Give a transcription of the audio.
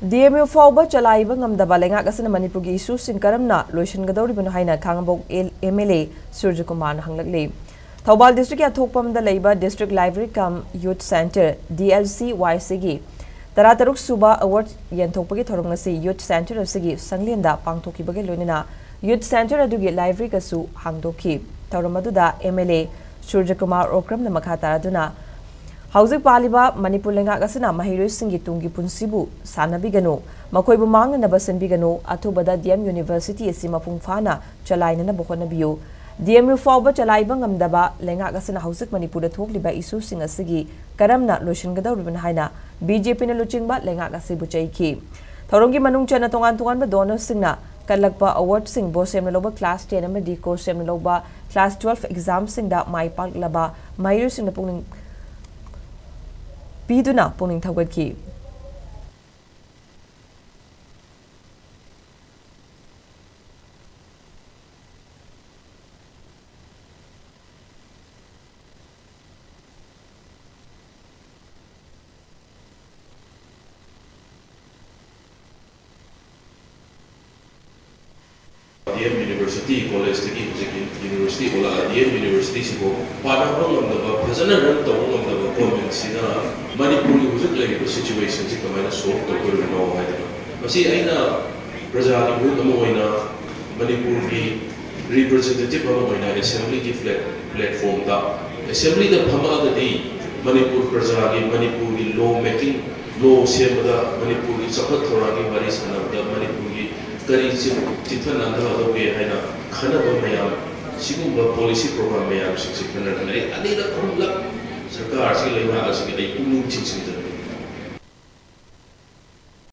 Dmu Faoba Challaiba Ngamdaba Leingak Asina Manipur gi isu sin Karamna Loisingadouribano haina Khangabok MLA Surjakumar hanglakli. Thobal District Athokpam da Leiba District Library Cum Youth Center DLC YC gi Tarataruk Suba Award Yentokpagi Thorongasi Youth Center asigi Sanglenda Pangthokibagi loinina Youth Center adugi Library kasu hangdokhi. Thoramaduda MLA Surjakumar Okramna makha taraduna Housing Paliba Manipur Leingak Asina Mahiroi Singi Tungi Punsibu Sanabigano Makoibu Mang and Nabasanbigano Atubada DM University Sima Pungfana Chalaina Bohonabiu Dmu Faoba Challaiba Ngamdaba Leingak Asina Housing Manipur Thokliba isu singasigi Karamna Loisingadouribano haina BJP na Luchingba Leingak Asibu Chaiki Thorongi Manung Chana Tongan Donor Singna Kalakba Award Sing Bosem Loba Class 10 Amadi Course Loba Class 12 Exam Sing da Mai Park Laba Mahiroi Sing Pung Piduna Puning Tawaki. DM University College University DM University sibo Faoba Ngamdaba Fazana run Ngamdaba government sina Manipuri hujik lagi situation si kamana solve tawrino haida masi aina praja ki bhut amoina Manipur ki representative amoina assembly ki platform da assembly da phama da di Manipur praja ki Manipur ki law making law semada Manipur ki chakhat thoragi bari sanabda Manipur ki kari chithan andha do ke haina khana ba mayam sigumba policy program mayam siksikana nari ani da khumla सरकार से लेवा आसिक दे पुनु चिंसिन